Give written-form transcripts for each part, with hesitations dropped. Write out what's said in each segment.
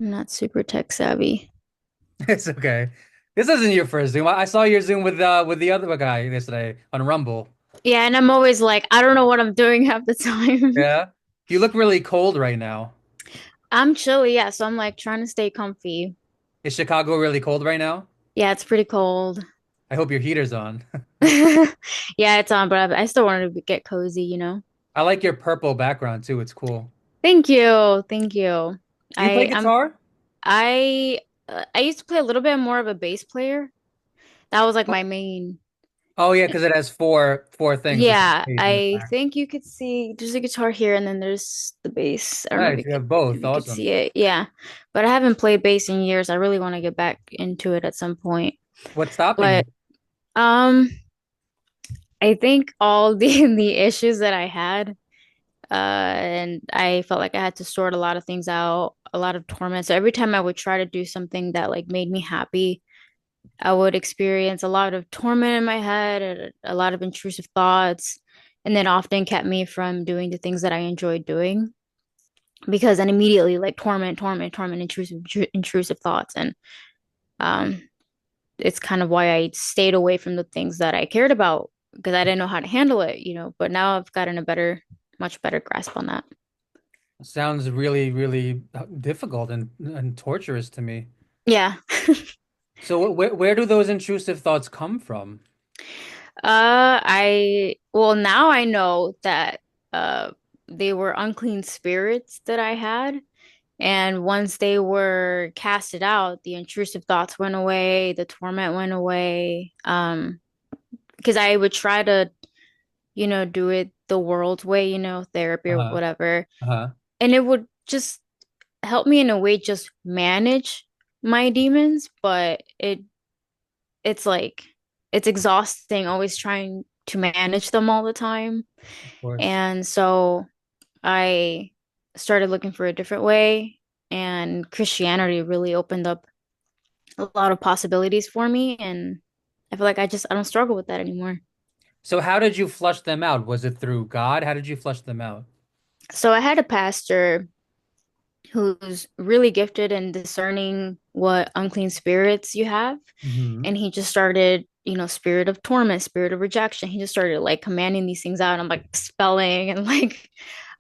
I'm not super tech savvy. It's okay. This isn't your first Zoom. I saw your Zoom with the other guy yesterday on Rumble. Yeah, and I'm always like, I don't know what I'm doing half the time. Yeah. You look really cold right now. I'm chilly, yeah, so I'm like trying to stay comfy. Is Chicago really cold right now? Yeah, it's pretty cold. I hope your heater's on. Yeah, it's on, but I still wanted to get cozy, you know? I like your purple background too. It's cool. Thank you. Thank you. Do you play I I'm guitar? I used to play a little bit more of a bass player. That was like Oh, my main. oh yeah, because it has four things. It's Yeah, bass in the I back. think you could see there's a guitar here and then there's the bass. I don't know Nice. You have if both. you could Awesome. see it. Yeah. But I haven't played bass in years. I really want to get back into it at some point. What's stopping you? But um I think all the the issues that I had and I felt like I had to sort a lot of things out, a lot of torment. So every time I would try to do something that like made me happy, I would experience a lot of torment in my head and a lot of intrusive thoughts, and then often kept me from doing the things that I enjoyed doing because then immediately like torment, intrusive thoughts, and um, it's kind of why I stayed away from the things that I cared about because I didn't know how to handle it, you know. But now I've gotten a much better grasp on that. Sounds really, really difficult and torturous to me. Yeah. So where do those intrusive thoughts come from? Well, now I know that uh they were unclean spirits that I had. And once they were casted out, the intrusive thoughts went away, the torment went away. Because I would try to, do it the world's way, therapy or Uh-huh. whatever. Uh-huh. And it would just help me in a way just manage my demons, but it's like it's exhausting always trying to manage them all the time. Of course. And so I started looking for a different way, and Christianity really opened up a lot of possibilities for me. And I feel like I don't struggle with that anymore. So how did you flush them out? Was it through God? How did you flush them out? So I had a pastor who's really gifted in discerning what unclean spirits you have. Hmm. And he just started, spirit of torment, spirit of rejection. He just started like commanding these things out. I'm like spelling and like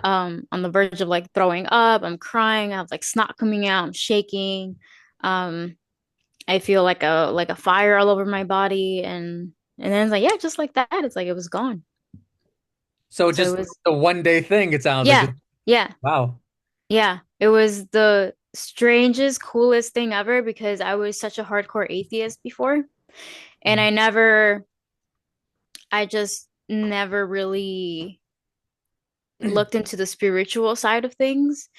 on the verge of like throwing up. I'm crying. I have like snot coming out. I'm shaking. Um I feel like a fire all over my body, and then it's like, yeah, just like that. It's like it was gone. So So it just was, a one day thing, it sounds like. yeah, Just yeah, wow. yeah. It was the strangest, coolest thing ever because I was such a hardcore atheist before. And I just never really looked into the spiritual side of things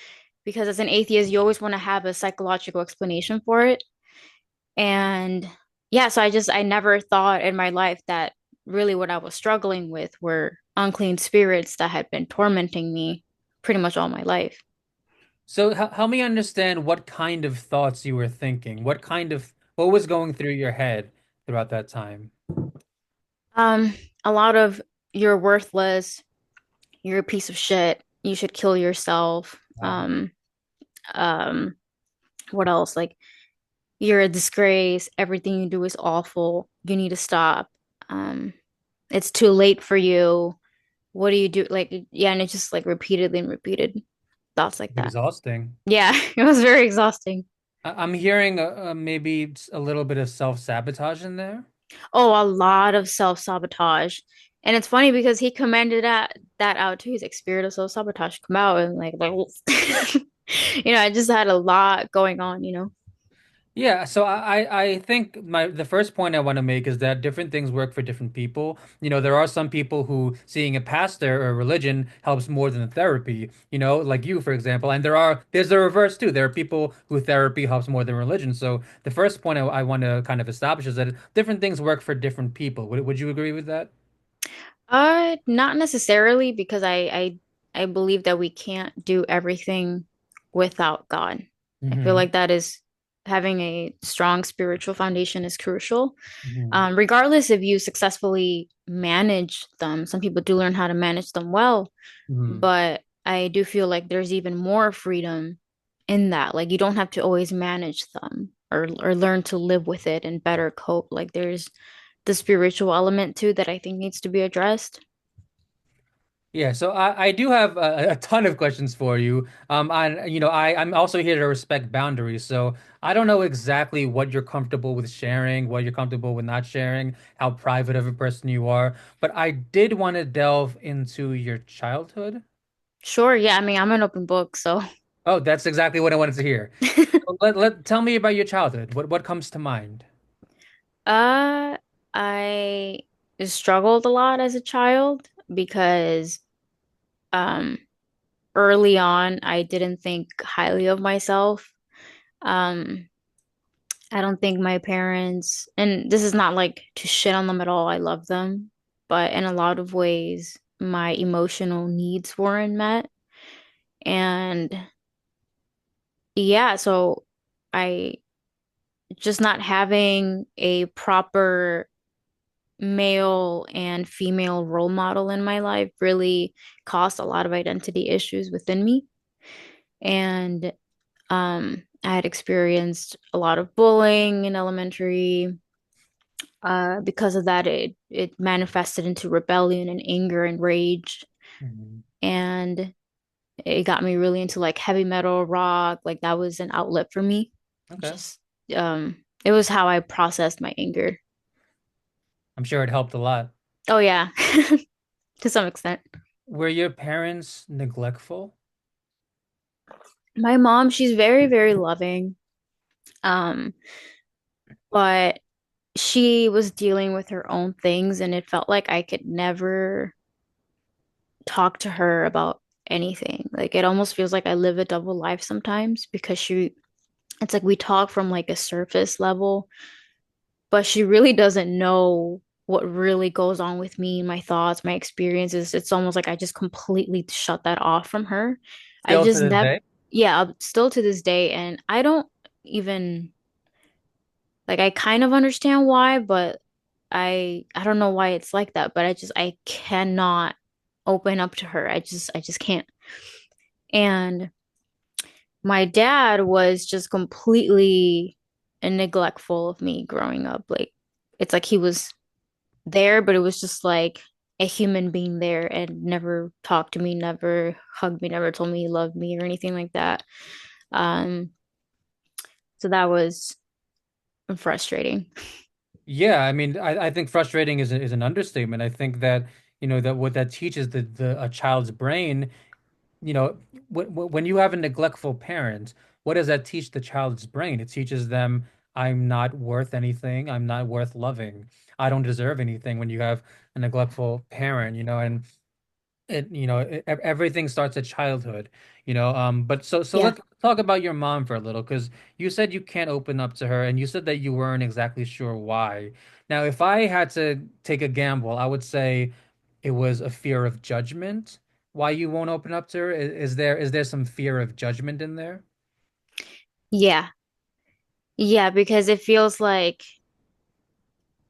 because as an atheist, you always want to have a psychological explanation for it. And yeah, so I never thought in my life that really what I was struggling with were unclean spirits that had been tormenting me pretty much all my life. So help me understand what kind of thoughts you were thinking. What was going through your head throughout that time? Um, a lot of you're worthless, you're a piece of shit, you should kill yourself. Wow. Um, what else? Like you're a disgrace, everything you do is awful, you need to stop. Um, it's too late for you. What do you do? Like, yeah, and it's just like repeatedly and repeated thoughts like that. Exhausting. Yeah, it was very exhausting. I'm hearing maybe a little bit of self-sabotage in there. Oh, a lot of self-sabotage. And it's funny because he commended that out too. He's like, spirit of self-sabotage come out and like I just had a lot going on. Yeah, so I think the first point I want to make is that different things work for different people. There are some people who seeing a pastor or religion helps more than therapy, like you, for example. And there's the reverse too. There are people who therapy helps more than religion. So the first point I want to kind of establish is that different things work for different people. Would you agree with that? Not necessarily because I believe that we can't do everything without God. I feel Hmm. like that is having a strong spiritual foundation is crucial. Hmm. Regardless if you successfully manage them, some people do learn how to manage them well, Hmm. but I do feel like there's even more freedom in that. Like you don't have to always manage them or learn to live with it and better cope. Like there's the spiritual element too that I think needs to be addressed. Yeah, so I do have a ton of questions for you. I'm also here to respect boundaries. So I don't know exactly what you're comfortable with sharing, what you're comfortable with not sharing, how private of a person you are. But I did want to delve into your childhood. Sure, yeah, I mean, I'm an open book, so Oh, that's exactly what I wanted to hear. So tell me about your childhood. What comes to mind? uh I struggled a lot as a child because um early on I didn't think highly of myself. Um I don't think my parents, and this is not like to shit on them at all, I love them, but in a lot of ways my emotional needs weren't met. And yeah, so I just not having a proper male and female role model in my life really caused a lot of identity issues within me. And I had experienced a lot of bullying in elementary. Because of that, it manifested into rebellion and anger and rage. Mhm. And it got me really into like heavy metal, rock. Like that was an outlet for me. Okay. Just it was how I processed my anger. I'm sure it helped a lot. Oh yeah, to some extent. Were your parents neglectful? My mom, she's very, very loving. Um, but she was dealing with her own things, and it felt like I could never talk to her about anything. Like it almost feels like I live a double life sometimes because it's like we talk from like a surface level, but she really doesn't know what really goes on with me, my thoughts, my experiences. It's almost like I just completely shut that off from her. I Still to just this never, day? yeah, still to this day, and I don't even like I kind of understand why, but I don't know why it's like that, but I cannot open up to her. I just can't. And my dad was just completely neglectful of me growing up. Like it's like he was there, but it was just like a human being there and never talked to me, never hugged me, never told me he loved me or anything like that. Um, so that was frustrating. Yeah, I mean, I think frustrating is an understatement. I think that, that what that teaches the a child's brain, when you have a neglectful parent, what does that teach the child's brain? It teaches them, I'm not worth anything. I'm not worth loving. I don't deserve anything when you have a neglectful parent, and everything starts at childhood, but so Yeah. let's talk about your mom for a little, because you said you can't open up to her and you said that you weren't exactly sure why. Now if I had to take a gamble, I would say it was a fear of judgment. Why you won't open up to her? Is there some fear of judgment in there? Yeah. Yeah, because it feels like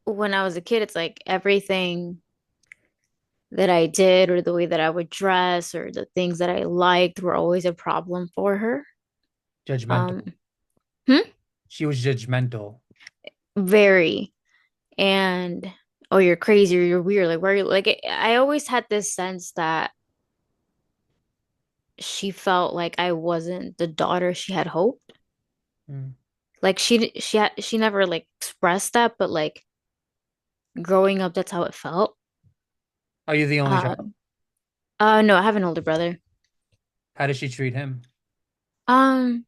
when I was a kid, it's like everything that I did or the way that I would dress or the things that I liked were always a problem for her. Um, Judgmental. hmm? She was judgmental. Very. And oh, you're crazy or you're weird. Like, where are you? Like, I always had this sense that she felt like I wasn't the daughter she had hoped. Hmm. Like, she never like expressed that, but like growing up, that's how it felt. Are you the only child? Um, no, I have an older brother. How does she treat him? Um,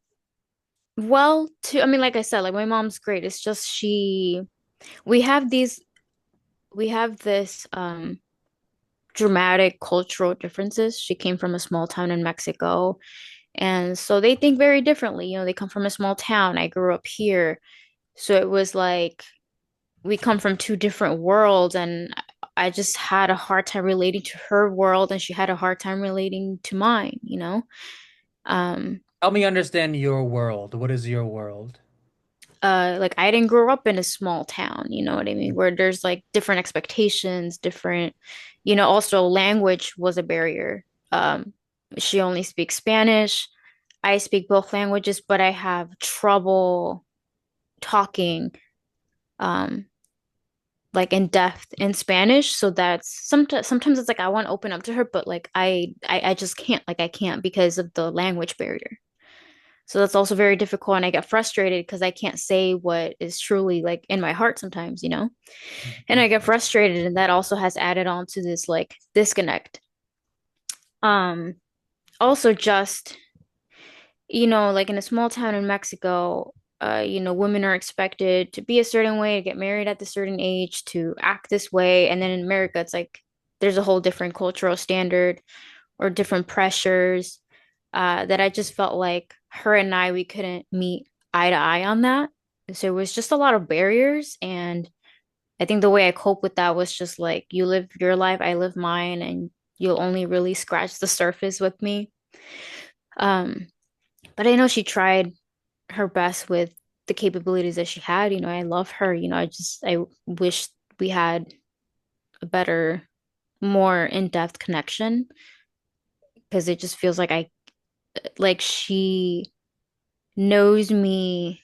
well, I mean, like I said, like my mom's great. It's just we have these, we have this, dramatic cultural differences. She came from a small town in Mexico, and so they think very differently. You know, they come from a small town. I grew up here. So it was like we come from two different worlds, and I just had a hard time relating to her world, and she had a hard time relating to mine, you know? Um, Help me understand your world. What is your world? like I didn't grow up in a small town, you know what I mean? Where there's like different expectations, different, also language was a barrier. She only speaks Spanish. I speak both languages, but I have trouble talking um like in depth in Spanish. So that's sometimes it's like I want to open up to her, but like I just can't. Like I can't because of the language barrier. So that's also very difficult, and I get frustrated because I can't say what is truly like in my heart sometimes, you know? And I get frustrated, and that also has added on to this like disconnect. Um, Also just, like in a small town in Mexico, women are expected to be a certain way, to get married at a certain age, to act this way. And then in America, it's like there's a whole different cultural standard or different pressures that I just felt like her and we couldn't meet eye to eye on that. So it was just a lot of barriers. And I think the way I cope with that was just like, you live your life, I live mine, and you'll only really scratch the surface with me. Um, but I know she tried her best with the capabilities that she had. I love her. I wish we had a better, more in-depth connection because it just feels like she knows me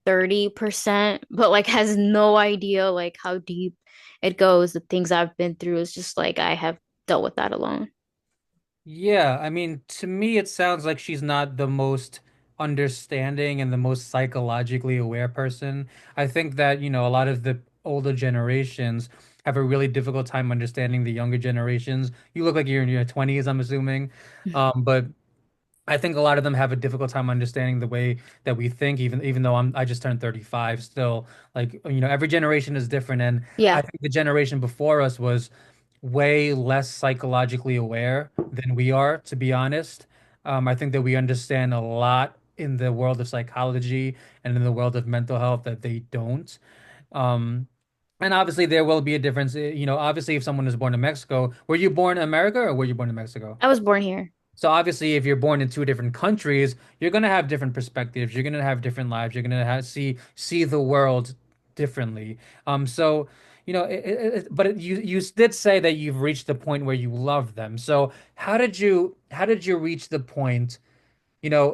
30%, but like has no idea like how deep it goes. The things I've been through is just like I have dealt with that alone. Yeah, I mean, to me, it sounds like she's not the most understanding and the most psychologically aware person. I think that, a lot of the older generations have a really difficult time understanding the younger generations. You look like you're in your 20s, I'm assuming. But I think a lot of them have a difficult time understanding the way that we think, even though I just turned 35 still. Like, every generation is different. And I Yeah. think the generation before us was way less psychologically aware than we are, to be honest. I think that we understand a lot in the world of psychology and in the world of mental health that they don't. Um, and obviously there will be a difference. Obviously if someone is born in Mexico, were you born in America or were you born in Mexico? I was born here. So obviously, if you're born in two different countries, you're gonna have different perspectives. You're gonna have different lives. You're gonna see the world differently. So but you did say that you've reached the point where you love them. So how did you reach the point?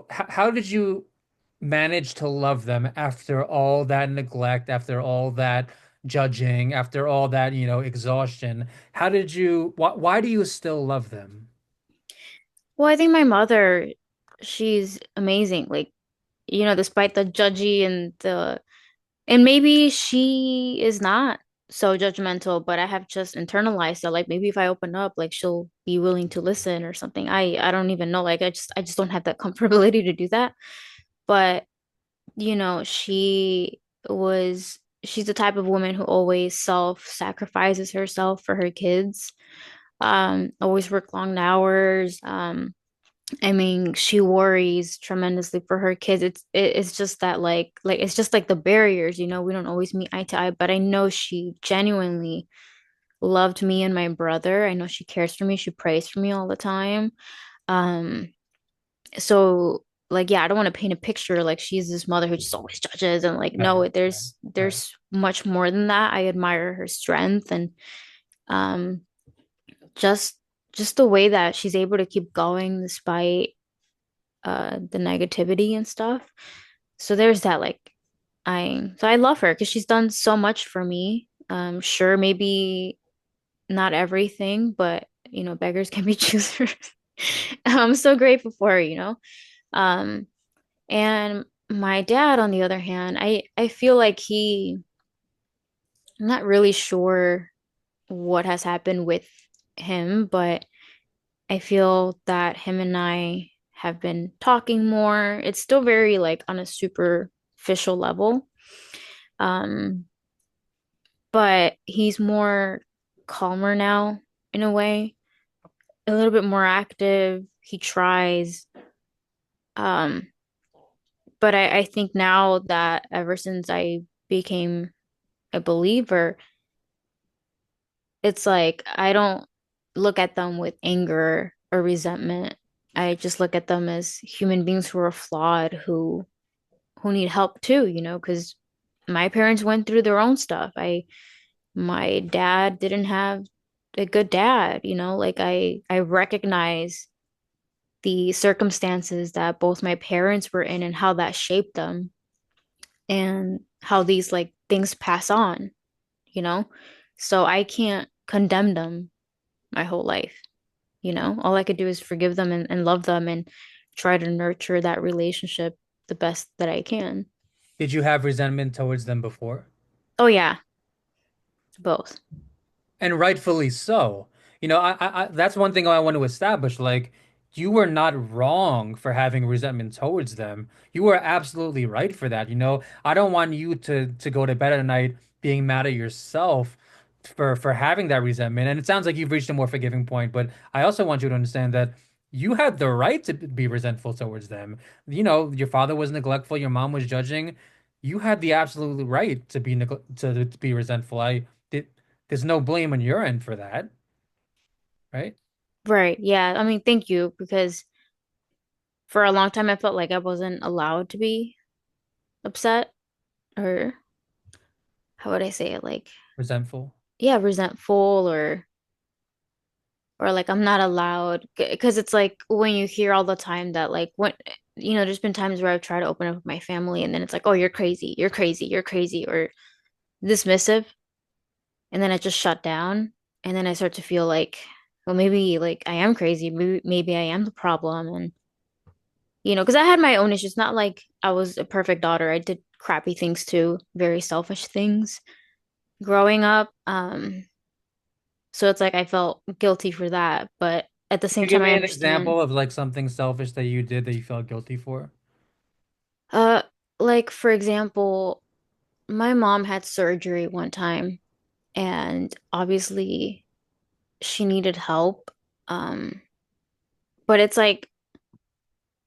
How did you manage to love them after all that neglect, after all that judging, after all that exhaustion? Why do you still love them? Well, I think my mother, she's amazing. Like, despite the judgy and maybe she is not so judgmental, but I have just internalized that like maybe if I open up, like she'll be willing to listen or something. I don't even know. Like I just don't have that comfortability to do that. But, she's the type of woman who always self-sacrifices herself for her kids. Always work long hours. I mean, she worries tremendously for her kids. It's just that like it's just like the barriers, we don't always meet eye to eye, but I know she genuinely loved me and my brother. I know she cares for me. She prays for me all the time. Um, so like yeah, I don't want to paint a picture like she's this mother who just always judges and like Right, no, right, right. there's much more than that. I admire her strength and um just just the way that she's able to keep going despite the negativity and stuff. So there's that like I love her because she's done so much for me. Sure, maybe not everything, but beggars can be choosers. I'm so grateful for her, Um, and my dad, on the other hand, I feel like I'm not really sure what has happened with him, but I feel that him and I have been talking more. It's still very like on a superficial level. Um, but he's more calmer now in a way, a little bit more active. He tries. Um, but I think now that ever since I became a believer, it's like I don't look at them with anger or resentment. I just look at them as human beings who are flawed, who need help too, because my parents went through their own stuff. My dad didn't have a good dad, like I recognize the circumstances that both my parents were in and how that shaped them and how these like things pass on, you know? So I can't condemn them my whole life, you know? All I could do is forgive them and love them and try to nurture that relationship the best that I can. Did you have resentment towards them before? Oh yeah, both. And rightfully so. That's one thing I want to establish. Like, you were not wrong for having resentment towards them. You were absolutely right for that. I don't want you to go to bed at night being mad at yourself for having that resentment. And it sounds like you've reached a more forgiving point, but I also want you to understand that you had the right to be resentful towards them. Your father was neglectful, your mom was judging. You had the absolute right to to be resentful. I did. There's no blame on your end for that, right? Right. Yeah. I mean, thank you because for a long time I felt like I wasn't allowed to be upset or how would I say it? Like, Resentful. yeah, resentful or like I'm not allowed because it's like when you hear all the time that like when there's been times where I've tried to open up with my family and then it's like, oh, you're crazy, you're crazy, you're crazy, or dismissive, and then I just shut down, and then I start to feel like, well, maybe like I am crazy, maybe I am the problem, and because I had my own issues, not like I was a perfect daughter. I did crappy things too, very selfish things growing up. So it's like I felt guilty for that, but at the Can you same give time, I me an understand. example of like something selfish that you did that you felt guilty for? Uh, like for example, my mom had surgery one time, and obviously she needed help. Um, but it's like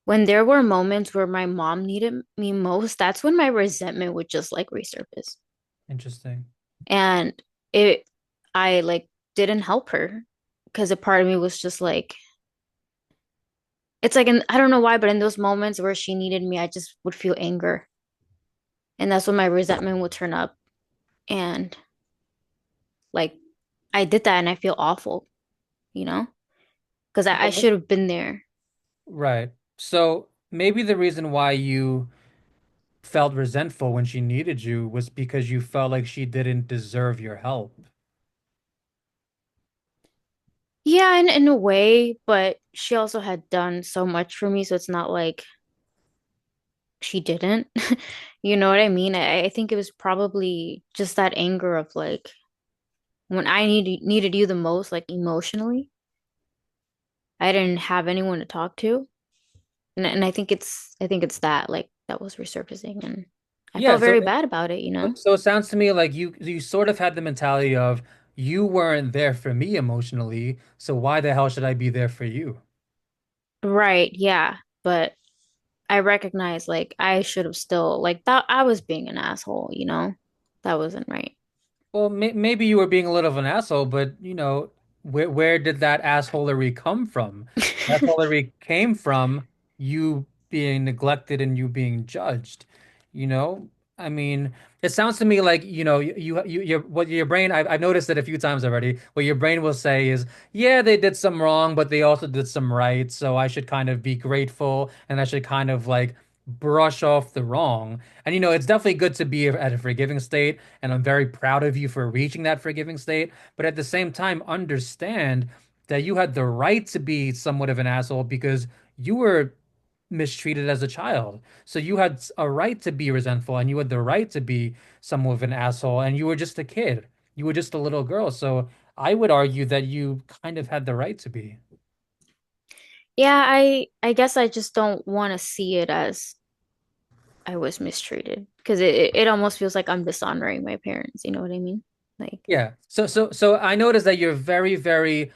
when there were moments where my mom needed me most, that's when my resentment would just like resurface. Interesting. And it, I like didn't help her because a part of me was just like, it's like, I don't know why, but in those moments where she needed me, I just would feel anger. And that's when my resentment would turn up. And like, I did that and I feel awful, you know, because I Well, should have been there. right. So maybe the reason why you felt resentful when she needed you was because you felt like she didn't deserve your help. Yeah, in a way, but she also had done so much for me. So it's not like she didn't. You know what I mean? I think it was probably just that anger of like when I needed you the most, like emotionally, I didn't have anyone to talk to. And I think it's that like that was resurfacing and I Yeah, felt so very bad about it, you know? so it sounds to me like you sort of had the mentality of you weren't there for me emotionally, so why the hell should I be there for you? Right, yeah. But I recognize like I should have still like that I was being an asshole, you know? That wasn't right. Well, maybe you were being a little of an asshole, but where did that assholery come from? Assholery came from you being neglected and you being judged. You know, I mean, it sounds to me like what your brain. I've noticed it a few times already. What your brain will say is, yeah, they did some wrong, but they also did some right. So I should kind of be grateful, and I should kind of like brush off the wrong. And it's definitely good to be at a forgiving state, and I'm very proud of you for reaching that forgiving state. But at the same time, understand that you had the right to be somewhat of an asshole because you were mistreated as a child. So you had a right to be resentful and you had the right to be somewhat of an asshole, and you were just a kid. You were just a little girl. So I would argue that you kind of had the right to be. Yeah, I guess I just don't want to see it as I was mistreated because it almost feels like I'm dishonoring my parents, you know what I mean? Like, Yeah. So I noticed that you're very, very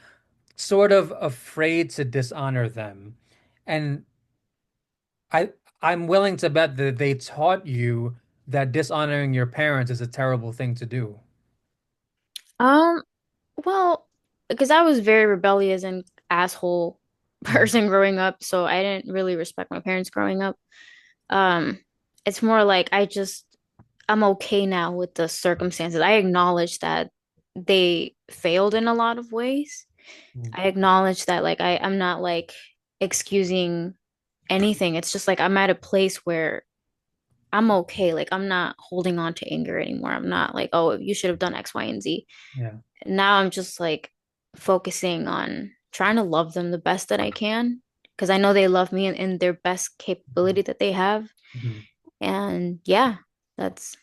sort of afraid to dishonor them. And I I'm willing to bet that they taught you that dishonoring your parents is a terrible thing to do. um, well, because I was very rebellious and asshole Mm. person growing up, so I didn't really respect my parents growing up. Um, it's more like I'm okay now with the circumstances. I acknowledge that they failed in a lot of ways. Mm. I acknowledge that like I'm not like excusing anything. It's just like I'm at a place where I'm okay. Like I'm not holding on to anger anymore. I'm not like, oh, you should have done X, Y, and Z. Yeah. Now I'm just like focusing on trying to love them the best that I can because I know they love me in their best capability that they have. Mhm. And yeah, that's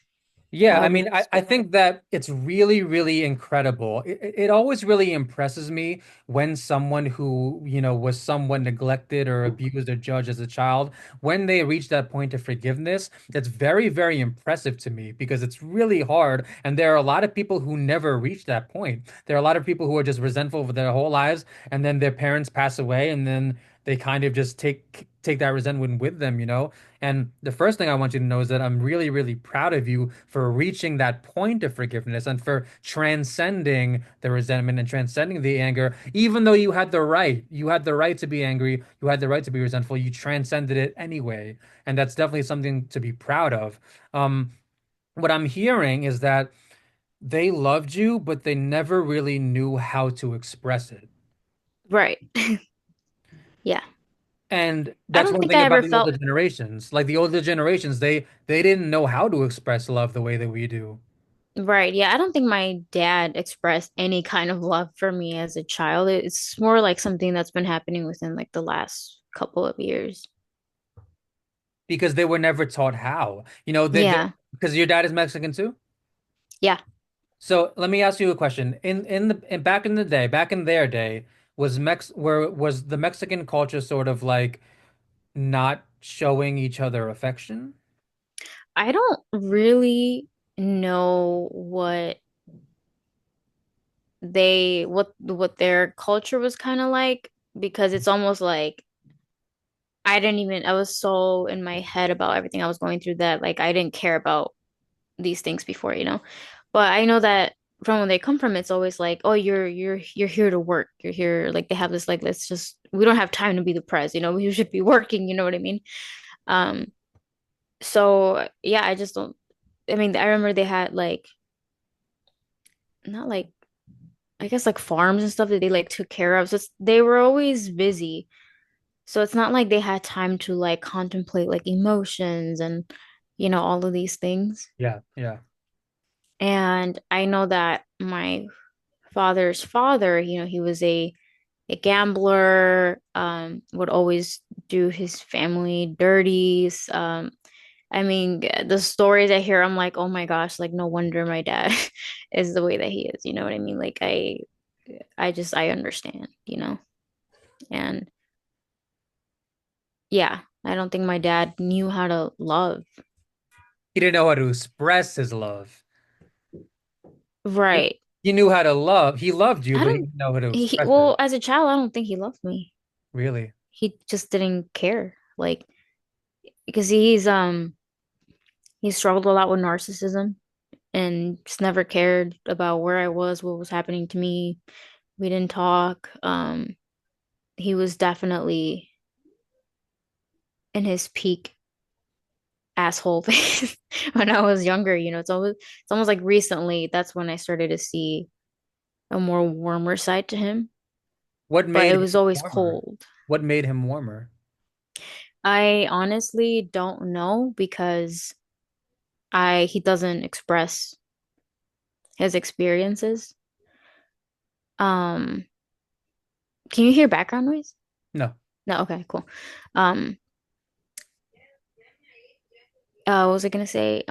Yeah, how I I move mean, I forward. think that it's really, really incredible. It always really impresses me when someone who, was somewhat neglected or abused or judged as a child, when they reach that point of forgiveness, that's very, very impressive to me because it's really hard. And there are a lot of people who never reach that point. There are a lot of people who are just resentful for their whole lives, and then their parents pass away, and then they kind of just take that resentment with them, you know? And the first thing I want you to know is that I'm really, really proud of you for reaching that point of forgiveness and for transcending the resentment and transcending the anger, even though you had the right. You had the right to be angry. You had the right to be resentful. You transcended it anyway. And that's definitely something to be proud of. Um, what I'm hearing is that they loved you, but they never really knew how to express it. Right. Yeah. And I that's don't one think thing I about ever the older felt generations. Like the older generations, they didn't know how to express love the way that we do. right. Yeah. I don't think my dad expressed any kind of love for me as a child. It's more like something that's been happening within like the last couple of years. Because they were never taught how. Yeah. Because your dad is Mexican too. Yeah. So let me ask you a question. Back in the day, back in their day, was the Mexican culture sort of like not showing each other affection? I don't really know what their culture was kind of like because it's almost like I was so in my head about everything I was going through that like I didn't care about these things before, you know. But I know that from where they come from, it's always like, oh, you're here to work. You're here like they have this like let's just we don't have time to be depressed, you know. We should be working, you know what I mean? Um, so yeah, I just don't I mean, I remember they had like not like I guess like farms and stuff that they like took care of. So they were always busy. So it's not like they had time to like contemplate like emotions and all of these things. Yeah, yeah. And I know that my father's father, he was a gambler, would always do his family dirties. I mean, the stories I hear, I'm like, oh my gosh, like no wonder my dad is the way that he is. You know what I mean? Like I understand, and yeah, I don't think my dad knew how to love. He didn't know how to express his love. He, Right. he knew how to love. He loved you, I but he don't, didn't know how to express it. well, as a child, I don't think he loved me. Really. He just didn't care. Like, because he struggled a lot with narcissism and just never cared about where I was, what was happening to me. We didn't talk. He was definitely in his peak asshole phase when I was younger. It's almost like recently that's when I started to see a more warmer side to him, What but made it was him always warmer? cold. What made him warmer? I honestly don't know because I he doesn't express his experiences. Um, can you hear background noise? No, No, okay, cool. Um, what was I gonna say?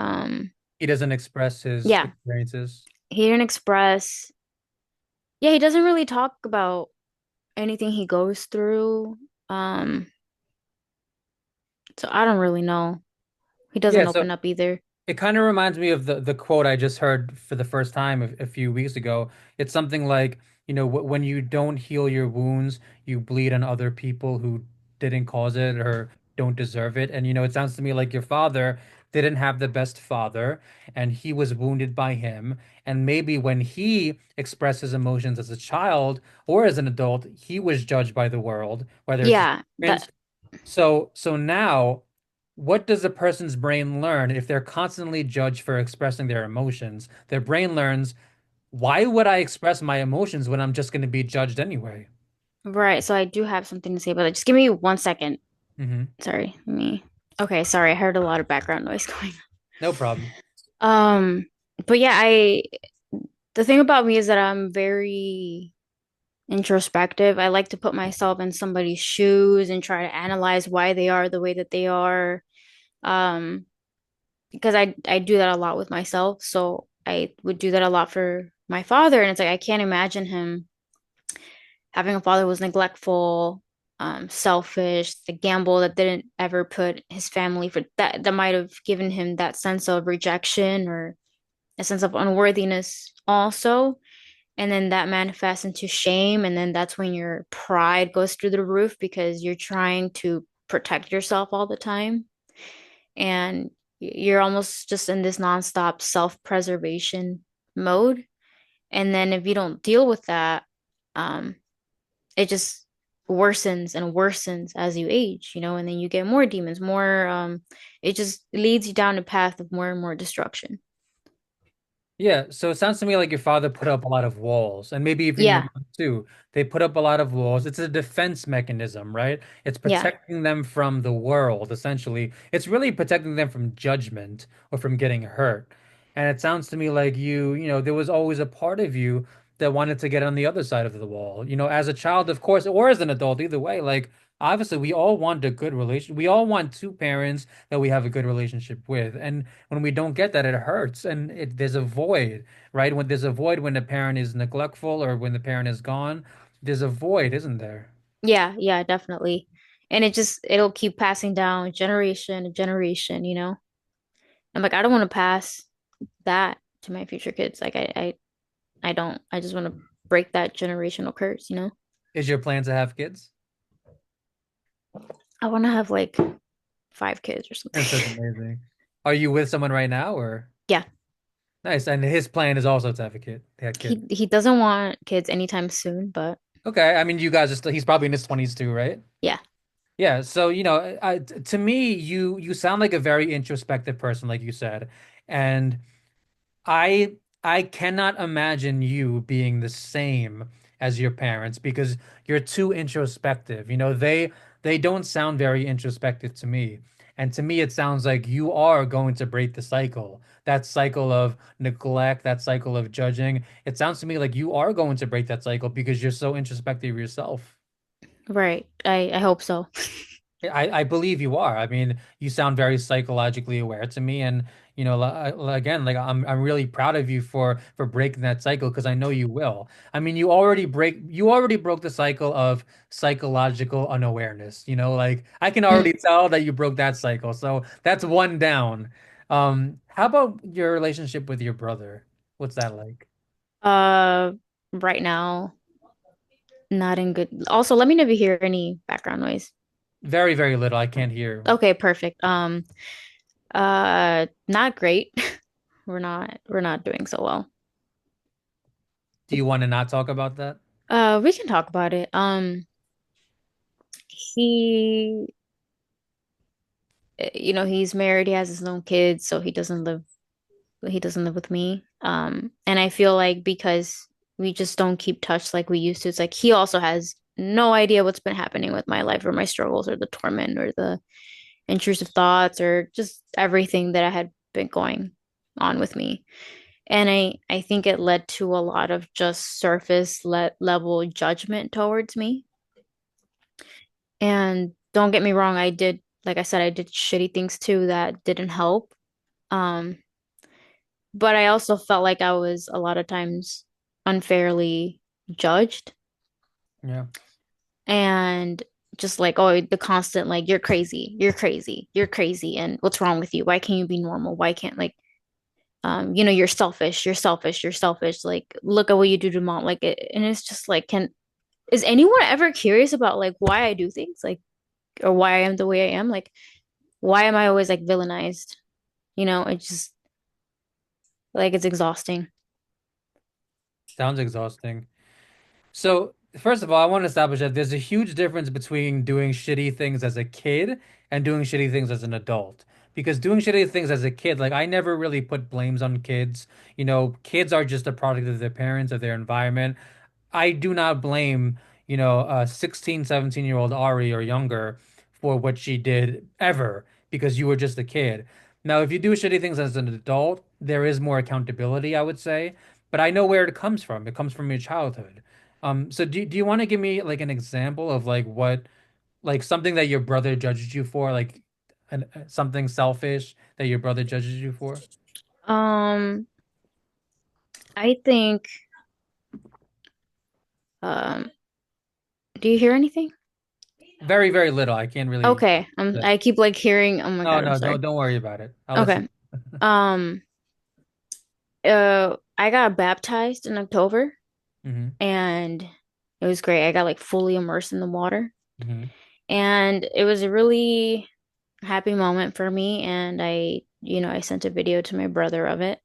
he doesn't express his Yeah, experiences. he didn't express. Yeah, he doesn't really talk about anything he goes through. Um, so I don't really know. He Yeah, doesn't so open up either. it kind of reminds me of the quote I just heard for the first time a few weeks ago. It's something like, when you don't heal your wounds, you bleed on other people who didn't cause it or don't deserve it. And it sounds to me like your father didn't have the best father, and he was wounded by him. And maybe when he expressed his emotions as a child or as an adult, he was judged by the world, whether it's his Yeah, parents. So now, what does a person's brain learn if they're constantly judged for expressing their emotions? Their brain learns, why would I express my emotions when I'm just going to be judged anyway? Right. So I do have something to say about it. Just give me 1 second. Hmm. Sorry. Me. Okay, sorry. I heard a lot of background noise going No problem. on. But yeah, I the thing about me is that I'm very introspective. I like to put myself in somebody's shoes and try to analyze why they are the way that they are. Um, because I do that a lot with myself. So I would do that a lot for my father, and it's like I can't imagine him having a father who was neglectful, selfish, the gamble that didn't ever put his family for that might have given him that sense of rejection or a sense of unworthiness also. And then that manifests into shame. And then that's when your pride goes through the roof because you're trying to protect yourself all the time. And you're almost just in this nonstop self-preservation mode. And then if you don't deal with that, um, it just worsens and worsens as you age, and then you get more demons, more it just leads you down a path of more and more destruction. Yeah, so it sounds to me like your father put up a lot of walls, and maybe even your Yeah, mom too. They put up a lot of walls. It's a defense mechanism, right? It's yeah, protecting them from the world, essentially. It's really protecting them from judgment or from getting hurt. And it sounds to me like there was always a part of you that wanted to get on the other side of the wall. As a child, of course, or as an adult, either way, like obviously we all want a good relation. We all want two parents that we have a good relationship with. And when we don't get that, it hurts, and there's a void, right? When there's a void when the parent is neglectful or when the parent is gone, there's a void, isn't there? yeah, yeah, definitely. And it'll keep passing down generation to generation. I'm like, I don't want to pass that to my future kids. Like I don't. I just want to break that generational curse. Is your plan to have kids? I want to have like 5 kids or something. That's amazing. Are you with someone right now, or Yeah. nice? And his plan is also to have a kid. They had kid. He doesn't want kids anytime soon, but Okay, I mean, you guys are still. He's probably in his 20s too, right? yeah. Yeah. So to me, you sound like a very introspective person, like you said, and I I cannot imagine you being the same as your parents because you're too introspective. They don't sound very introspective to me. And to me, it sounds like you are going to break the cycle. That cycle of neglect, that cycle of judging. It sounds to me like you are going to break that cycle because you're so introspective yourself. Right. I hope so. I believe you are. I mean, you sound very psychologically aware to me, and again, like I'm really proud of you for breaking that cycle because I know you will. I mean, you already broke the cycle of psychological unawareness. Like I can already tell that you broke that cycle, so that's one down. How about your relationship with your brother? What's that like? Uh, right now, not in good. Also, let me know if you hear any background noise. Very, very little. I can't hear. Okay, perfect. Not great. We're not doing so well. Do you want to not talk about that? We can talk about it. He, he's married, he has his own kids, so he doesn't live with me. And I feel like because we just don't keep touch like we used to, it's like he also has no idea what's been happening with my life or my struggles or the torment or the intrusive thoughts or just everything that I had been going on with me. And I think it led to a lot of just surface level judgment towards me. And don't get me wrong, like I said, I did shitty things too that didn't help. Um, but I also felt like I was a lot of times unfairly judged Yeah. and just like, oh, the constant, like, you're crazy, you're crazy, you're crazy. And what's wrong with you? Why can't you be normal? Why can't, like, you're selfish, you're selfish, you're selfish. Like, look at what you do to mom. Like, and it's just like, is anyone ever curious about like why I do things? Like, or why I am the way I am? Like, why am I always like villainized? It's just like it's exhausting. Sounds exhausting. So, first of all, I want to establish that there's a huge difference between doing shitty things as a kid and doing shitty things as an adult. Because doing shitty things as a kid, like I never really put blames on kids. Kids are just a product of their parents, of their environment. I do not blame, a 16, 17-year-old Ari or younger for what she did ever because you were just a kid. Now, if you do shitty things as an adult, there is more accountability, I would say. But I know where it comes from. It comes from your childhood. So do you want to give me like an example of like what like something that your brother judged you for, like something selfish that your brother judges you for? Um, I think, um, do you hear anything? Very, very little. I can't really. Okay. I keep like hearing, oh my No, God, I'm no, sorry. don't worry about it. I'll listen. Okay. Um, I got baptized in October Hmm. and it was great. I got like fully immersed in the water Hmm. and it was a really happy moment for me. And I sent a video to my brother of it.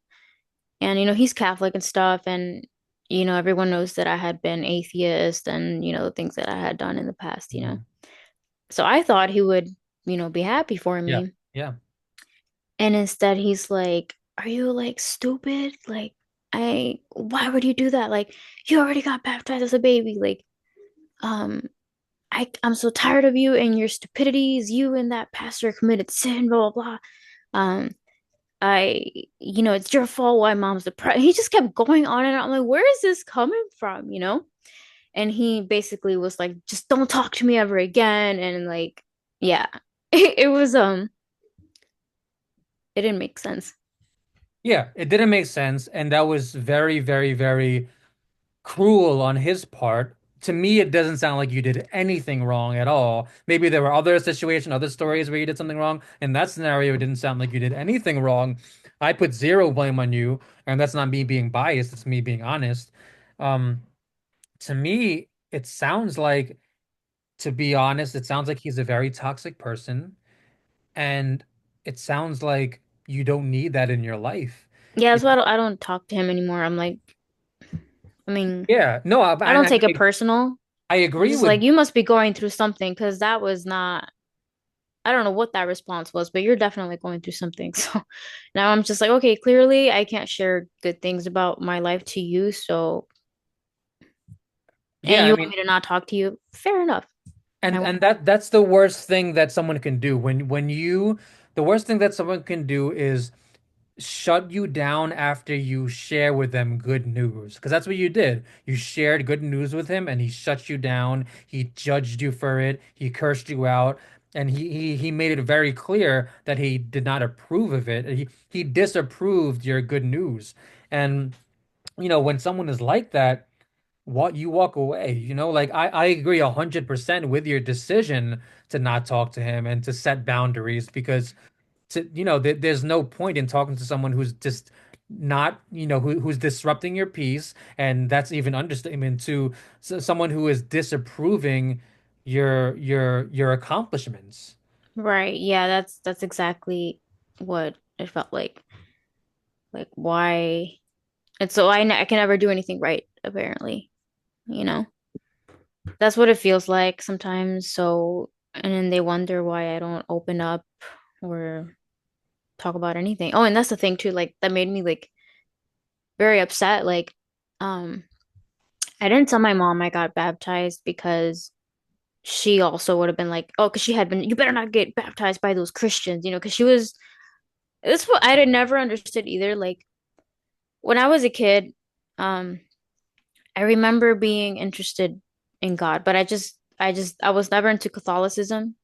And, he's Catholic and stuff. And, everyone knows that I had been atheist and, the things that I had done in the past. Hmm. So I thought he would, be happy for Yeah, me. yeah, And instead he's like, are you like stupid? Like, why would you do that? Like, you already got baptized as a baby. Like, um, I'm so tired of you and your stupidities. You and that pastor committed sin, blah, blah, blah. Um, I, it's your fault why mom's depressed. He just kept going on and on. I'm like, where is this coming from? And he basically was like, just don't talk to me ever again. And like, yeah, it was, it didn't make sense. yeah. It didn't make sense, and that was very, very, very cruel on his part. To me, it doesn't sound like you did anything wrong at all. Maybe there were other situations, other stories where you did something wrong. In that scenario, it didn't sound like you did anything wrong. I put zero blame on you, and that's not me being biased, it's me being honest. Um, to me, it sounds like, to be honest, it sounds like he's a very toxic person, and it sounds like you don't need that in your life. Yeah, You that's why I don't talk to him anymore. I'm like, I mean, Yeah, no, I don't take it personal. I I'm agree just with. like, you must be going through something because that was not, I don't know what that response was, but you're definitely going through something. So now I'm just like, okay, clearly I can't share good things about my life to you. So, and Yeah, you I want mean, me to not talk to you? Fair enough. I won't. and that's the worst thing that someone can do. The worst thing that someone can do is shut you down after you share with them good news. Because that's what you did. You shared good news with him and he shut you down. He judged you for it. He cursed you out. And he made it very clear that he did not approve of it. He disapproved your good news. And when someone is like that, what you walk away, like I agree 100% with your decision to not talk to him and to set boundaries because there's no point in talking to someone who's just not, who's disrupting your peace, and that's even understatement to someone who is disapproving your accomplishments. Right. Yeah, that's exactly what it felt like. Like, why? And so I can never do anything right, apparently, you know? That's what it feels like sometimes. So, and then they wonder why I don't open up or talk about anything. Oh, and that's the thing too, like that made me like very upset. Like, um, I didn't tell my mom I got baptized because she also would have been like, oh, because she had been, you better not get baptized by those Christians, because she was, this what I had never understood either. Like when I was a kid, um, I remember being interested in God, but I was never into Catholicism.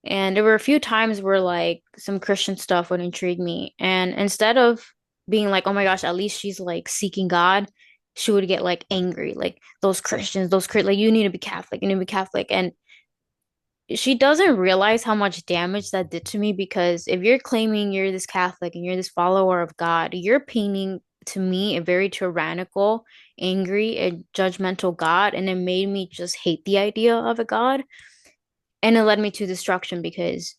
And there were a few times where like some Christian stuff would intrigue me. And instead of being like, oh my gosh, at least she's like seeking God, she would get like angry, like those Christians, like you need to be Catholic, you need to be Catholic. And she doesn't realize how much damage that did to me because if you're claiming you're this Catholic and you're this follower of God, you're painting to me a very tyrannical, angry, and judgmental God. And it made me just hate the idea of a God. And it led me to destruction because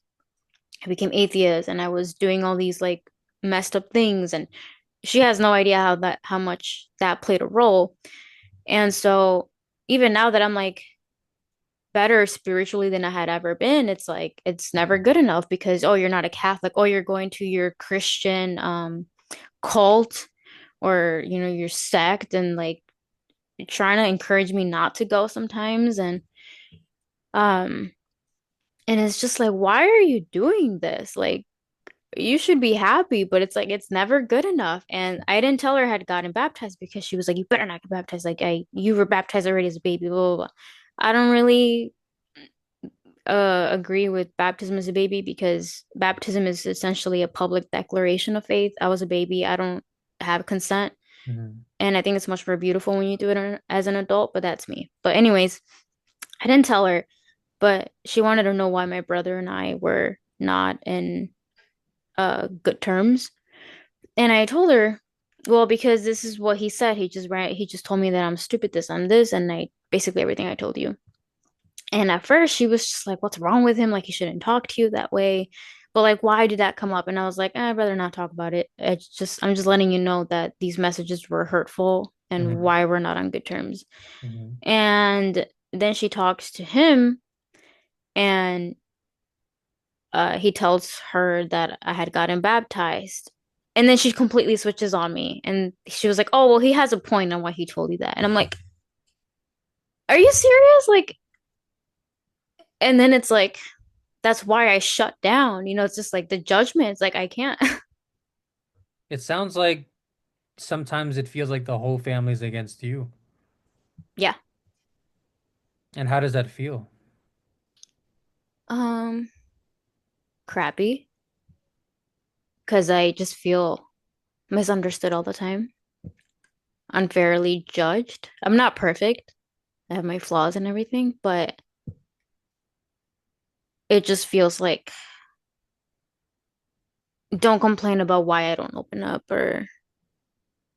I became atheist and I was doing all these like messed up things. And she has no idea how much that played a role. And so even now that I'm like better spiritually than I had ever been, it's like it's never good enough because oh, you're not a Catholic, oh, you're going to your Christian cult or your sect and like trying to encourage me not to go sometimes, um and it's just like, why are you doing this? Like, you should be happy, but it's like it's never good enough. And I didn't tell her I had gotten baptized because she was like, you better not get baptized. Like, you were baptized already as a baby, blah, blah, blah. I don't really agree with baptism as a baby because baptism is essentially a public declaration of faith. I was a baby. I don't have consent. Mhm. And I think it's much more beautiful when you do it as an adult, but that's me. But anyways, I didn't tell her, but she wanted to know why my brother and I were not in good terms. And I told her, well, because this is what he said. He just told me that I'm stupid, this, I'm this, and I basically everything I told you. And at first she was just like, what's wrong with him? Like he shouldn't talk to you that way. But like, why did that come up? And I was like, I'd rather not talk about it. I'm just letting you know that these messages were hurtful and Mhm. why we're not on good terms. Mhm. And then she talks to him and he tells her that I had gotten baptized. And then she completely switches on me. And she was like, oh, well, he has a point on why he told you that. And I'm like, are you serious? Like, and then it's like, that's why I shut down. You know, it's just like the judgment. It's like, I can't. It sounds like sometimes it feels like the whole family's against you. Yeah. And how does that feel? Um, Crappy. Because I just feel misunderstood all the time, unfairly judged. I'm not perfect. I have my flaws and everything, but it just feels like don't complain about why I don't open up or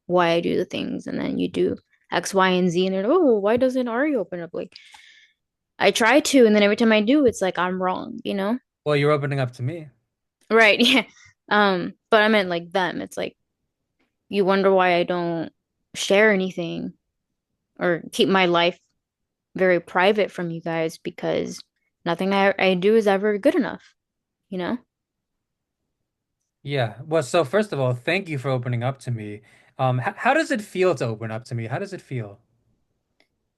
why I do the things, and then you do X, Y, and Z, and then oh, why doesn't Ari open up? Like I try to, and then every time I do, it's like I'm wrong, you know? Well, you're opening up to me. Right, yeah. But I meant like them. It's like you wonder why I don't share anything or keep my life very private from you guys because nothing I do is ever good enough, you know? Yeah. Well, so first of all, thank you for opening up to me. How does it feel to open up to me? How does it feel?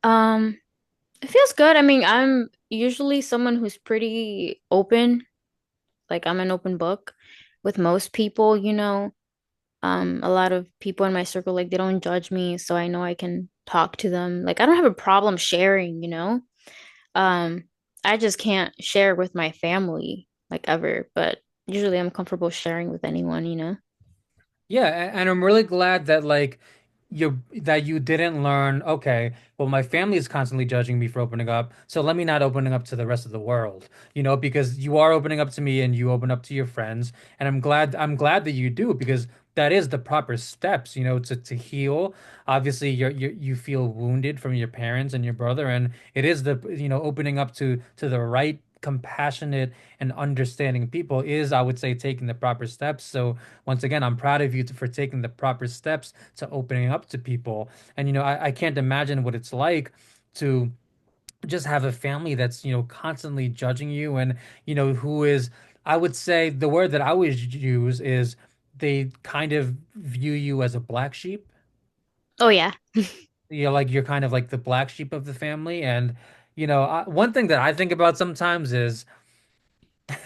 Um, it feels good. I mean, I'm usually someone who's pretty open. Like I'm an open book with most people, you know. A lot of people in my circle, like they don't judge me, so I know I can talk to them. Like I don't have a problem sharing, you know. Um, I just can't share with my family like ever, but usually I'm comfortable sharing with anyone, you know. Yeah, and I'm really glad that you didn't learn, okay, well, my family is constantly judging me for opening up, so let me not opening up to the rest of the world, because you are opening up to me and you open up to your friends, and I'm glad that you do because that is the proper steps, to heal. Obviously, you feel wounded from your parents and your brother, and it is opening up to the right compassionate and understanding people is, I would say, taking the proper steps. So once again, I'm proud of you for taking the proper steps to opening up to people. And, I can't imagine what it's like to just have a family that's, constantly judging you and, who is, I would say the word that I always use is they kind of view you as a black sheep. Oh yeah. Like you're kind of like the black sheep of the family. And, one thing that I think about sometimes is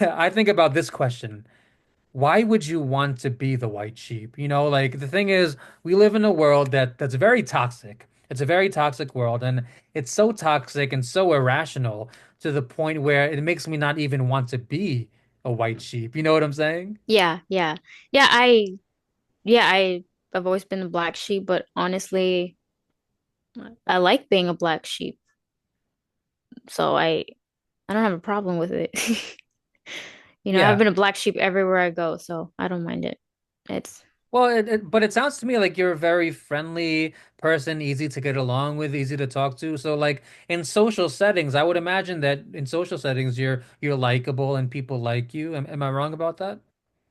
I think about this question. Why would you want to be the white sheep? Like the thing is, we live in a world that's very toxic. It's a very toxic world, and it's so toxic and so irrational to the point where it makes me not even want to be a white sheep. You know what I'm saying? Yeah, yeah. Yeah, I've always been the black sheep, but honestly, I like being a black sheep. So I don't have a problem with it. You know, I've Yeah. been a black sheep everywhere I go, so I don't mind it. It's Well, but it sounds to me like you're a very friendly person, easy to get along with, easy to talk to. So, like in social settings, I would imagine that in social settings, you're likable and people like you. Am I wrong about that?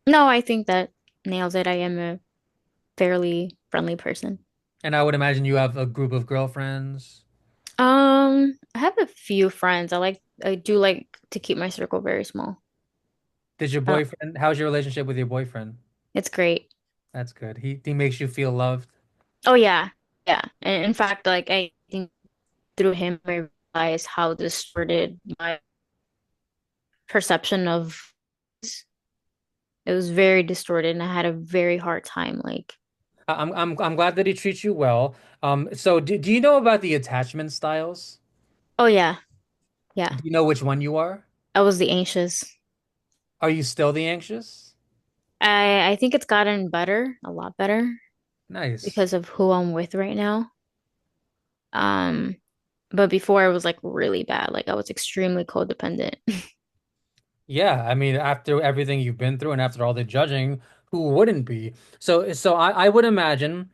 no, I think that nails it. I am a fairly friendly person. And I would imagine you have a group of girlfriends. I have a few friends. I do like to keep my circle very small. Did your I don't, boyfriend, how's your relationship with your boyfriend? it's great. That's good. He makes you feel loved. Oh yeah. Yeah. And in fact, like through him, I realized how distorted my perception of it was very distorted, and I had a very hard time. Like, I'm glad that he treats you well. So do you know about the attachment styles? oh yeah, yeah. Do you know which one you are? I was the anxious. Are you still the anxious? I think it's gotten better, a lot better, Nice. because of who I'm with right now. Um, but before I was like really bad. Like I was extremely codependent. Yeah, I mean, after everything you've been through and after all the judging, who wouldn't be? So I would imagine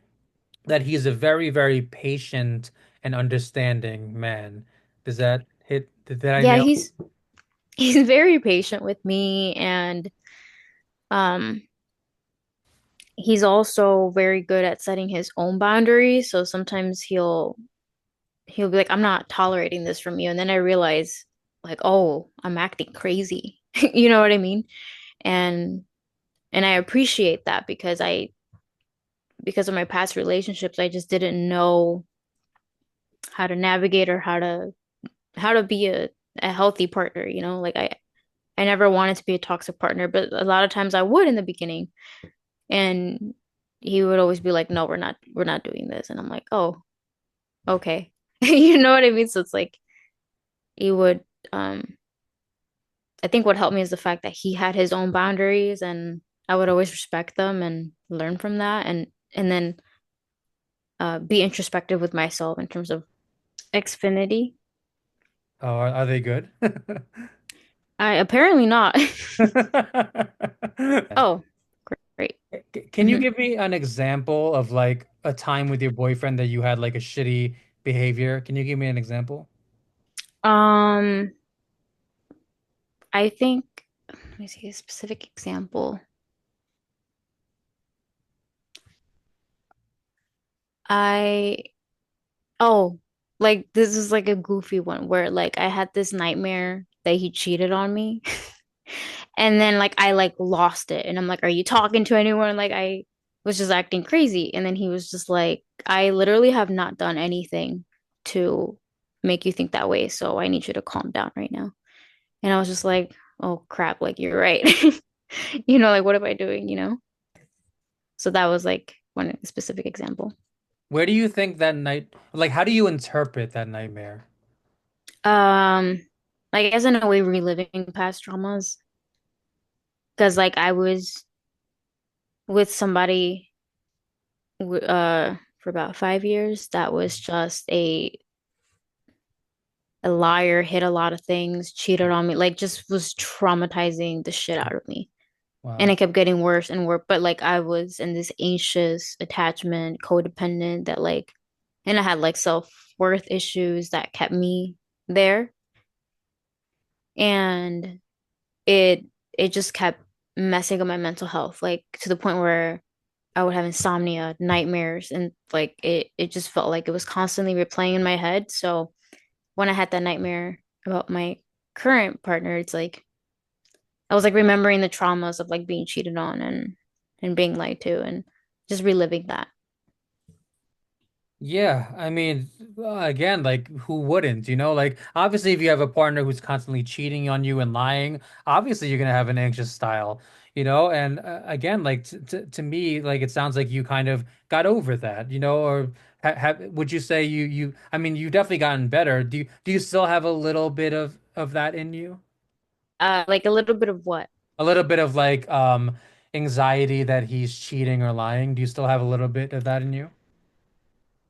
that he's a very, very patient and understanding man. Does that hit? Did I Yeah, nail? he's very patient with me, and um he's also very good at setting his own boundaries. So sometimes he'll be like, I'm not tolerating this from you. And then I realize like, oh, I'm acting crazy. You know what I mean? And I appreciate that because of my past relationships, I just didn't know how to navigate or how to be a healthy partner, you know? Like I never wanted to be a toxic partner, but a lot of times I would in the beginning. And he would always be like, no, we're not doing this. And I'm like, oh, okay. You know what I mean? So it's like he would um I think what helped me is the fact that he had his own boundaries, and I would always respect them and learn from that, and then be introspective with myself in terms of Xfinity. Oh, are they good? I apparently not. Oh, great. Can you Mhm. give me an example of like a time with your boyfriend that you had like a shitty behavior? Can you give me an example? Um, I think let me see a specific example. I Oh, like this is like a goofy one where like I had this nightmare that he cheated on me. And then like I like lost it and I'm like, are you talking to anyone? Like I was just acting crazy. And then he was just like, I literally have not done anything to make you think that way. So I need you to calm down right now. And I was just like, oh crap, like you're right. Like what am I doing, you know? So that was like one specific example. Where do you think that night, like, how do you interpret that nightmare? Um, like I guess in a way reliving past traumas. Because like I was with somebody for about 5 years that was just a liar, hid a lot of things, cheated on me, like just was traumatizing the shit out of me. And Wow. it kept getting worse and worse. But like I was in this anxious attachment, codependent that like, and I had like self-worth issues that kept me there. And it it just kept messing up my mental health, like to the point where I would have insomnia, nightmares, and like it just felt like it was constantly replaying in my head. So when I had that nightmare about my current partner, it's like I was like remembering the traumas of like being cheated on and being lied to and just reliving that. Yeah, I mean, again, like who wouldn't, Like obviously if you have a partner who's constantly cheating on you and lying, obviously you're gonna have an anxious style, And again, like to me, like it sounds like you kind of got over that, or have would you say I mean, you've definitely gotten better. Do you still have a little bit of that in you? Like a little bit of what? A little bit of like anxiety that he's cheating or lying. Do you still have a little bit of that in you?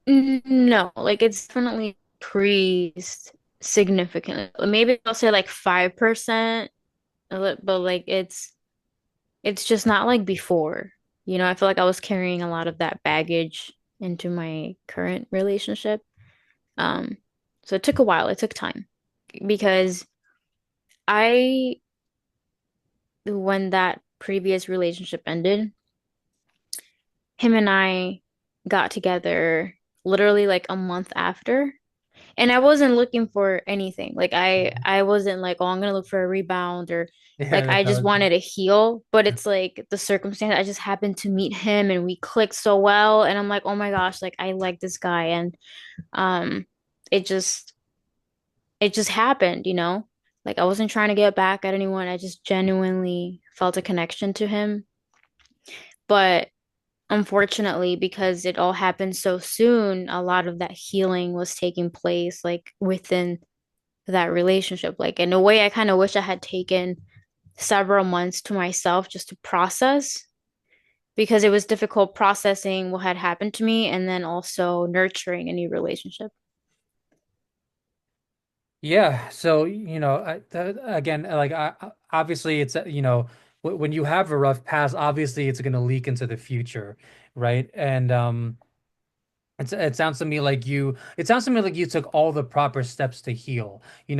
No, like it's definitely increased significantly. Maybe I'll say like 5%, but like it's just not like before. I feel like I was carrying a lot of that baggage into my current relationship. Um, so it took a while, it took time because I, when that previous relationship ended, him and I got together literally like a month after. And I wasn't looking for anything. Like I wasn't like, oh, I'm gonna look for a rebound or Yeah, like that's I how just it wanted to heal. But it's like the circumstance, I just happened to meet him and we clicked so well. And I'm like, oh my gosh, like I like this guy. And um it just it just happened, you know? Like I wasn't trying to get back at anyone. I just genuinely felt a connection to him. But unfortunately, because it all happened so soon, a lot of that healing was taking place like within that relationship. Like in a way, I kind of wish I had taken several months to myself just to process because it was difficult processing what had happened to me and then also nurturing a new relationship. Yeah, so again, like obviously it's when you have a rough past, obviously it's going to leak into the future, right? And it sounds to me like you took all the proper steps to heal. You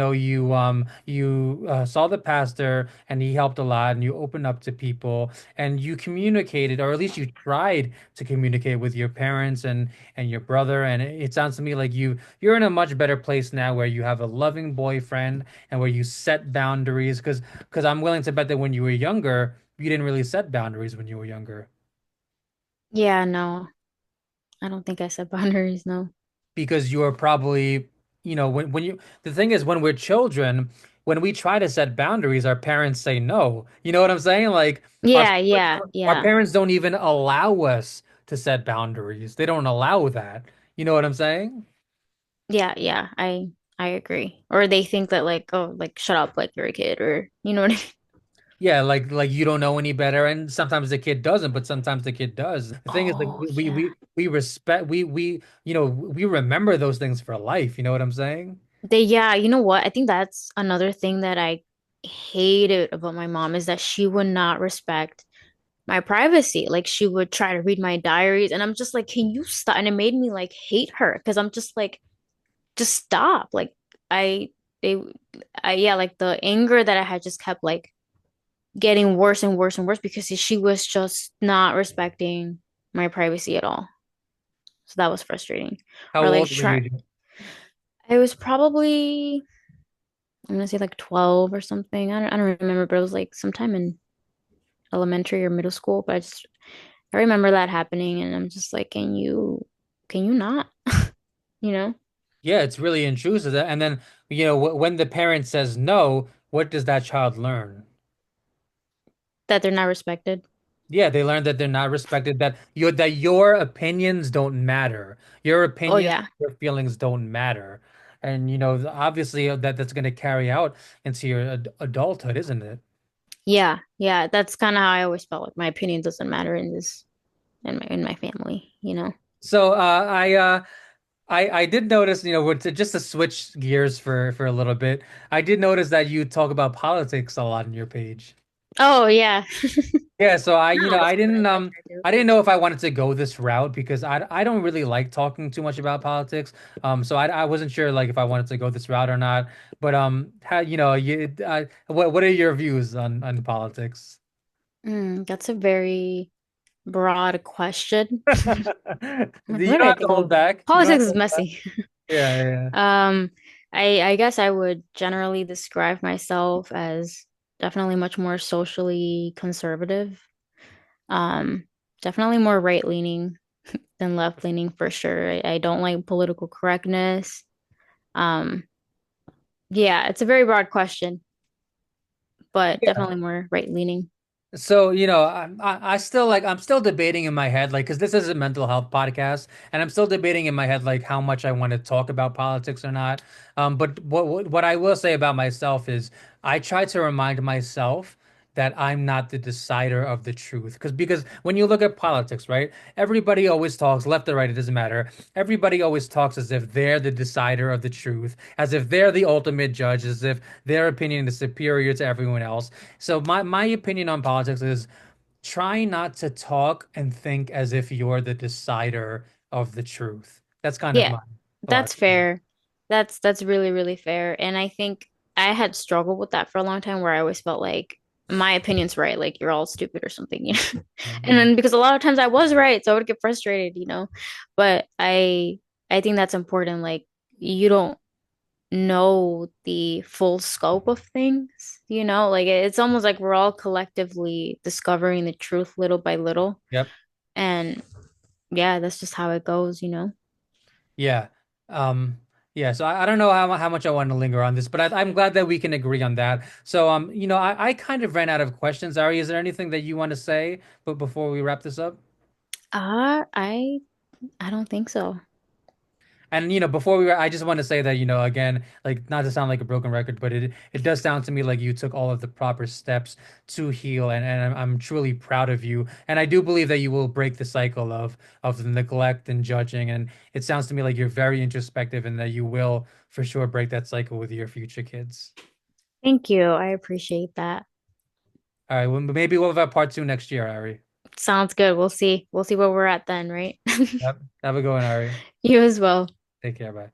saw the pastor and he helped a lot and you opened up to people and you communicated, or at least you tried to communicate with your parents and your brother. And it sounds to me like you're in a much better place now where you have a loving boyfriend and where you set boundaries because I'm willing to bet that when you were younger, you didn't really set boundaries when you were younger. Yeah, no, I don't think I set boundaries, no. Because you are probably, when you, the thing is, when we're children, when we try to set boundaries, our parents say no. You know what I'm saying? Like our Yeah, yeah, our yeah. parents don't even allow us to set boundaries. They don't allow that. You know what I'm saying? Yeah, yeah, I agree. Or they think that like, oh, like shut up, like you're a kid, or you know what I mean? Yeah, like you don't know any better, and sometimes the kid doesn't, but sometimes the kid does. The thing is, like Oh, yeah. we respect we remember those things for life. You know what I'm saying? Yeah, you know what? I think that's another thing that I hated about my mom is that she would not respect my privacy. Like she would try to read my diaries, and I'm just like, can you stop? And it made me like hate her because I'm just like, just stop. Like I, they, yeah, like the anger that I had just kept like getting worse and worse and worse because she was just not respecting my privacy at all. So that was frustrating. How Or like old were try, you? I was probably I'm gonna say like 12 or something. I don't remember, but it was like sometime in elementary or middle school. But I remember that happening, and I'm just like, can you not? You know, Yeah, it's really intrusive. And then, when the parent says no, what does that child learn? that they're not respected. Yeah, they learn that they're not respected, that your opinions don't matter. Your Oh opinions, yeah, your feelings don't matter. And obviously that's going to carry out into your adulthood, isn't it? yeah, yeah. That's kind of how I always felt. Like my opinion doesn't matter in this in my family. You know. So I did notice, just to switch gears for a little bit, I did notice that you talk about politics a lot on your page. Oh yeah. Yeah, so I, No, that's what I do. I didn't know if I wanted to go this route because I don't really like talking too much about politics. So I wasn't sure like if I wanted to go this route or not. But how what are your views on politics? That's a very broad question. Like, You where don't did I have to hold go? back. You don't have Politics to is hold back. messy. Yeah, yeah. Um, I guess I would generally describe myself as definitely much more socially conservative. Um, definitely more right-leaning than left-leaning for sure. I don't like political correctness. Um, yeah, it's a very broad question, but Yeah. definitely more right-leaning. So, I'm still debating in my head, like, because this is a mental health podcast, and I'm still debating in my head, like, how much I want to talk about politics or not. But what I will say about myself is I try to remind myself that I'm not the decider of the truth. Because when you look at politics, right, everybody always talks left or right, it doesn't matter. Everybody always talks as if they're the decider of the truth, as if they're the ultimate judge, as if their opinion is superior to everyone else. So my opinion on politics is try not to talk and think as if you're the decider of the truth. That's kind of Yeah, my thought. that's fair. That's really, really fair. And I think I had struggled with that for a long time where I always felt like my opinion's right, like you're all stupid or something, you know. And Mhm. then because a lot of times I was right, so I would get frustrated, you know. But I think that's important. Like you don't know the full scope of things, you know? Like it's almost like we're all collectively discovering the truth little by little. Yep. And yeah, that's just how it goes, you know. Yeah. Um, Yeah, so I don't know how much I want to linger on this, but I'm glad that we can agree on that. So, I kind of ran out of questions. Ari, is there anything that you want to say, but before we wrap this up? I don't think so. And before I just want to say that, again, like not to sound like a broken record, but it does sound to me like you took all of the proper steps to heal, and I'm truly proud of you. And I do believe that you will break the cycle of the neglect and judging. And it sounds to me like you're very introspective, and that you will for sure break that cycle with your future kids. Thank you. I appreciate that. All right, well, maybe we'll have a part two next year, Ari. Sounds good. We'll see. We'll see where we're at then, right? Yep. Have a good one, Ari. You as well. Take care. Bye.